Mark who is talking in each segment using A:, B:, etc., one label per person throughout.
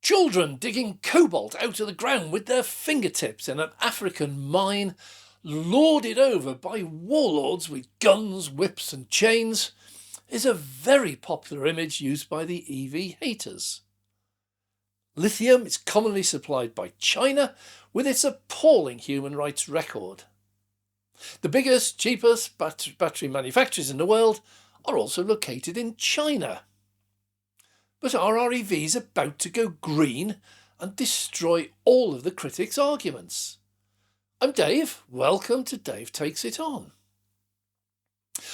A: Children digging cobalt out of the ground with their fingertips in an African mine, lorded over by warlords with guns, whips and chains, is a very popular image used by the EV haters. Lithium is commonly supplied by China with its appalling human rights record. The biggest, cheapest battery manufacturers in the world are also located in China. But are our EVs about to go green and destroy all of the critics' arguments? I'm Dave. Welcome to Dave Takes It On.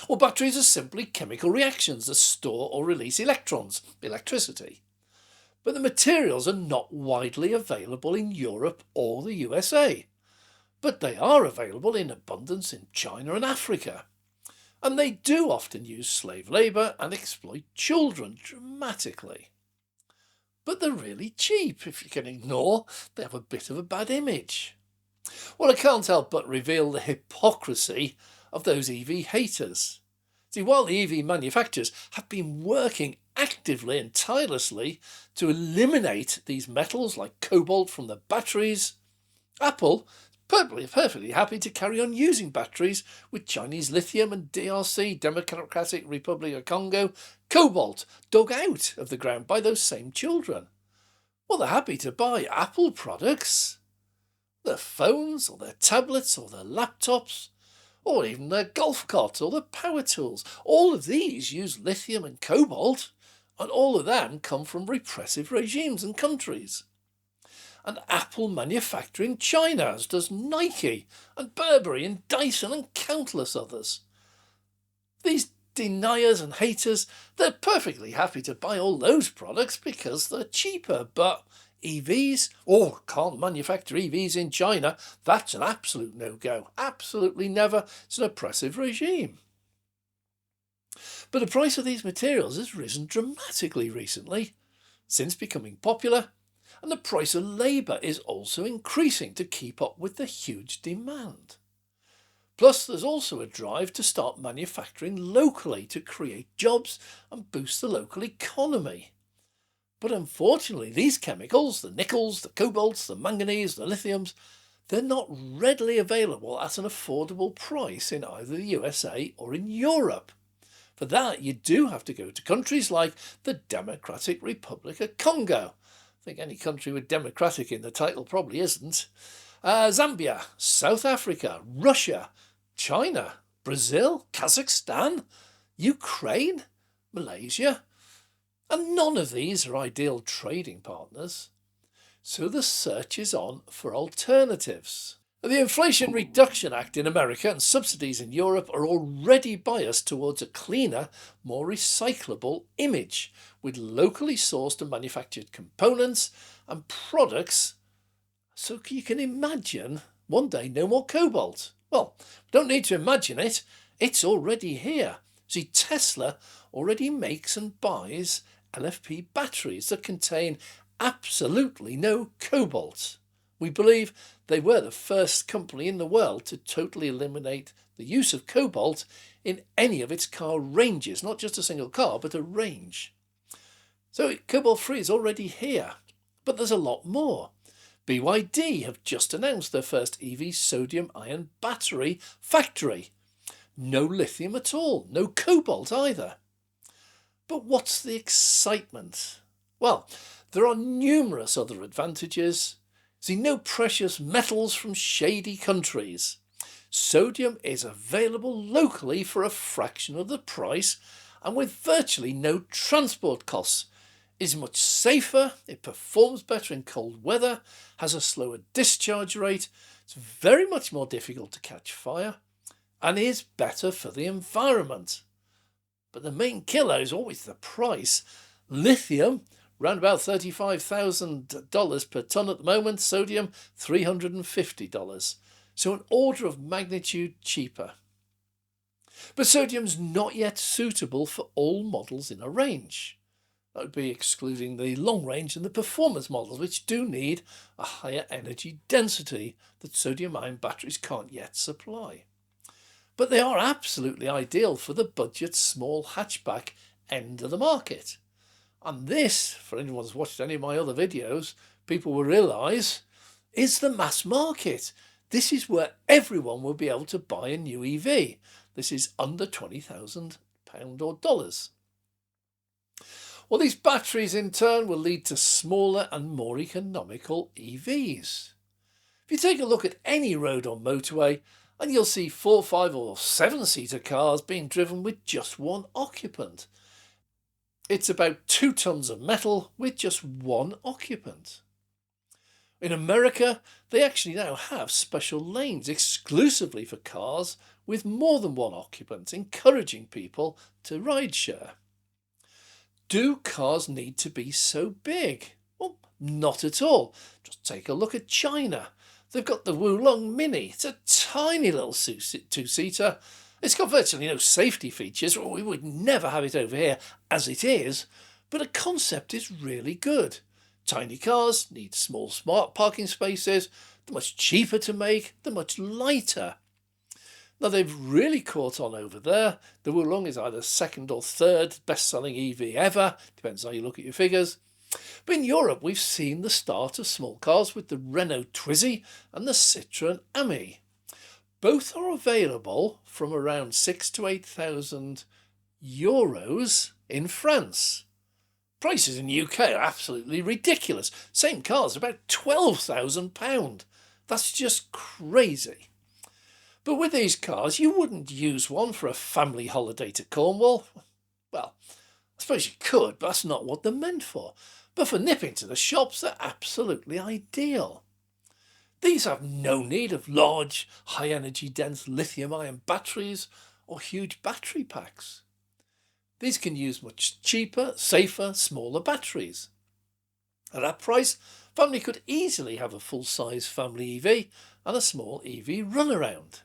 A: Well, batteries are simply chemical reactions that store or release electrons, electricity. But the materials are not widely available in Europe or the USA. But they are available in abundance in China and Africa. And they do often use slave labour and exploit children dramatically. But they're really cheap. If you can ignore, they have a bit of a bad image. Well, I can't help but reveal the hypocrisy of those EV haters. See, while the EV manufacturers have been working actively and tirelessly to eliminate these metals like cobalt from the batteries, Apple perfectly happy to carry on using batteries with Chinese lithium and DRC, Democratic Republic of Congo, cobalt dug out of the ground by those same children. Well, they're happy to buy Apple products, their phones or their tablets or their laptops, or even their golf carts or their power tools. All of these use lithium and cobalt, and all of them come from repressive regimes and countries. And Apple manufacture in China, as does Nike and Burberry and Davison and countless others. These deniers and haters, they're perfectly happy to buy all those products because they're cheaper, but EVs? Oh, can't manufacture EVs in China. That's an absolute no-go. Absolutely never. It's an oppressive regime. But the price of these materials has risen dramatically recently, since becoming popular, and the price of labour is also increasing to keep up with the huge demand. Plus, there's also a drive to start manufacturing locally to create jobs and boost the local economy. But unfortunately, these chemicals, the nickels, the cobalts, the manganese, the lithiums, they're not readily available at an affordable price in either the USA or in Europe. For that, you do have to go to countries like the Democratic Republic of Congo. I think any country with democratic in the title probably isn't. Zambia, South Africa, Russia, China, Brazil, Kazakhstan, Ukraine, Malaysia. And none of these are ideal trading partners. So the search is on for alternatives. The Inflation Reduction Act in America and subsidies in Europe are already biased towards a cleaner, more recyclable image, with locally sourced and manufactured components and products. So you can imagine one day no more cobalt. Well, don't need to imagine it. It's already here. See, Tesla already makes and buys LFP batteries that contain absolutely no cobalt. We believe they were the first company in the world to totally eliminate the use of cobalt in any of its car ranges, not just a single car, but a range. So cobalt-free is already here, but there's a lot more. BYD have just announced their first EV sodium-ion battery factory. No lithium at all, no cobalt either. But what's the excitement? Well, there are numerous other advantages. See, no precious metals from shady countries. Sodium is available locally for a fraction of the price and with virtually no transport costs. Is much safer, it performs better in cold weather, has a slower discharge rate, it's very much more difficult to catch fire, and is better for the environment. But the main killer is always the price. Lithium, around about $35,000 per tonne at the moment, sodium $350, so an order of magnitude cheaper. But sodium's not yet suitable for all models in a range. That would be excluding the long range and the performance models, which do need a higher energy density that sodium-ion batteries can't yet supply. But they are absolutely ideal for the budget small hatchback end of the market. And this, for anyone who's watched any of my other videos, people will realise, is the mass market. This is where everyone will be able to buy a new EV. This is under £20,000 or dollars. Well, these batteries in turn will lead to smaller and more economical EVs. If you take a look at any road or motorway, and you'll see 4, 5 or 7-seater cars being driven with just one occupant. It's about 2 tons of metal with just one occupant. In America, they actually now have special lanes exclusively for cars with more than one occupant, encouraging people to ride share. Do cars need to be so big? Well, not at all. Just take a look at China. They've got the Wulong Mini. It's a tiny little 2-seater. It's got virtually no safety features. Well, we would never have it over here as it is, but the concept is really good. Tiny cars need small smart parking spaces. They're much cheaper to make. They're much lighter. Now, they've really caught on over there. The Wulong is either second or third best-selling EV ever. Depends how you look at your figures. But in Europe, we've seen the start of small cars with the Renault Twizy and the Citroën Ami. Both are available from around 6,000 to 8,000 euros in France. Prices in the UK are absolutely ridiculous. Same cars, about £12,000. That's just crazy. But with these cars, you wouldn't use one for a family holiday to Cornwall. Well, I suppose you could, but that's not what they're meant for. But for nipping to the shops, they're absolutely ideal. These have no need of large, high-energy dense lithium-ion batteries or huge battery packs. These can use much cheaper, safer, smaller batteries. At that price, family could easily have a full-size family EV and a small EV runaround.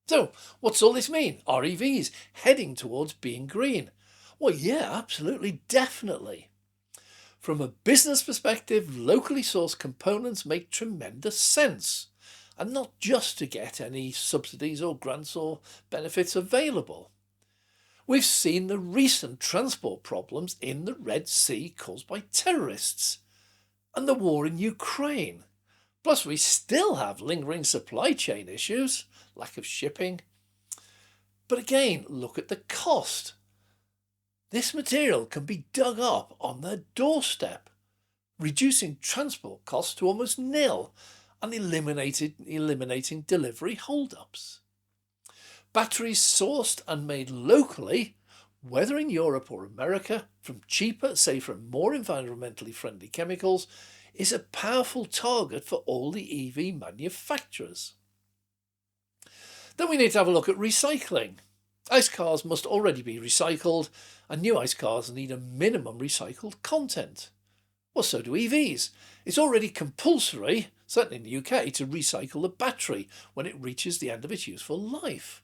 A: So, what's all this mean? Are EVs heading towards being green? Well, yeah, absolutely, definitely. From a business perspective, locally sourced components make tremendous sense, and not just to get any subsidies or grants or benefits available. We've seen the recent transport problems in the Red Sea caused by terrorists, and the war in Ukraine. Plus, we still have lingering supply chain issues, lack of shipping. But again, look at the cost. This material can be dug up on their doorstep, reducing transport costs to almost nil and eliminating delivery hold-ups. Batteries sourced and made locally, whether in Europe or America, from cheaper, safer and more environmentally friendly chemicals, is a powerful target for all the EV manufacturers. Then we need to have a look at recycling. ICE cars must already be recycled, and new ICE cars need a minimum recycled content. Well, so do EVs. It's already compulsory, certainly in the UK, to recycle the battery when it reaches the end of its useful life.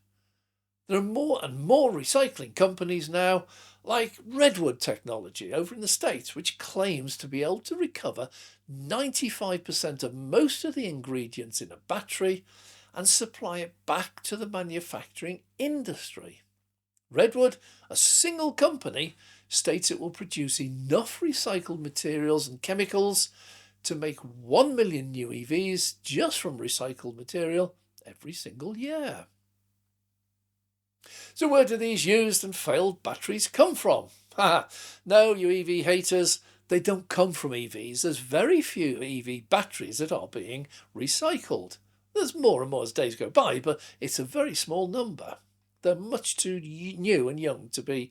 A: There are more and more recycling companies now, like Redwood Technology over in the States, which claims to be able to recover 95% of most of the ingredients in a battery and supply it back to the manufacturing industry. Redwood, a single company, states it will produce enough recycled materials and chemicals to make 1 million new EVs just from recycled material every single year. So where do these used and failed batteries come from? No, you EV haters, they don't come from EVs. There's very few EV batteries that are being recycled. There's more and more as days go by, but it's a very small number. They're much too new and young to be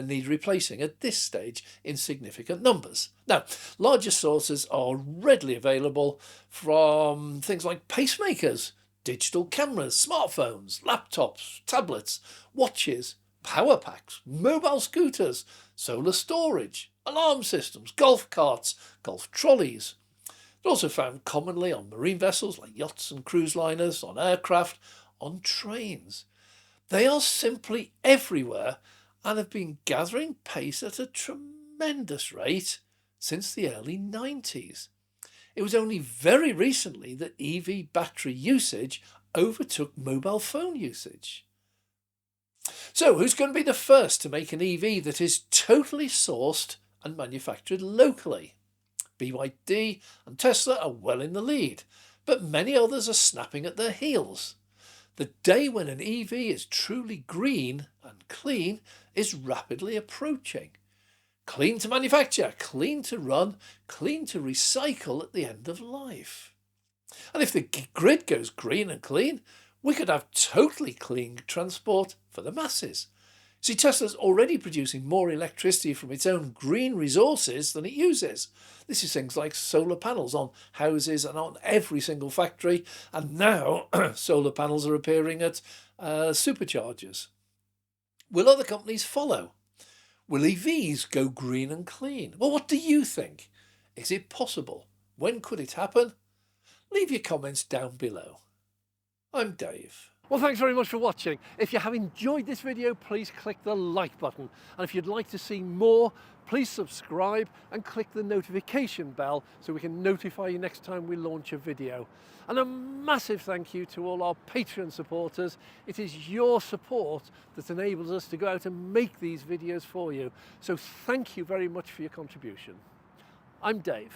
A: need replacing at this stage in significant numbers. Now, larger sources are readily available from things like pacemakers, digital cameras, smartphones, laptops, tablets, watches, power packs, mobile scooters, solar storage, alarm systems, golf carts, golf trolleys. They're also found commonly on marine vessels like yachts and cruise liners, on aircraft, on trains. They are simply everywhere and have been gathering pace at a tremendous rate since the early 90s. It was only very recently that EV battery usage overtook mobile phone usage. So who's going to be the first to make an EV that is totally sourced and manufactured locally. BYD and Tesla are well in the lead, but many others are snapping at their heels. The day when an EV is truly green and clean is rapidly approaching. Clean to manufacture, clean to run, clean to recycle at the end of life. And if the grid goes green and clean, we could have totally clean transport for the masses. See, Tesla's already producing more electricity from its own green resources than it uses. This is things like solar panels on houses and on every single factory, and now solar panels are appearing at superchargers. Will other companies follow? Will EVs go green and clean? Well, what do you think? Is it possible? When could it happen? Leave your comments down below. I'm Dave.
B: Well, thanks very much for watching. If you have enjoyed this video, please click the like button. And if you'd like to see more, please subscribe and click the notification bell so we can notify you next time we launch a video. And a massive thank you to all our Patreon supporters. It is your support that enables us to go out and make these videos for you. So thank you very much for your contribution. I'm Dave.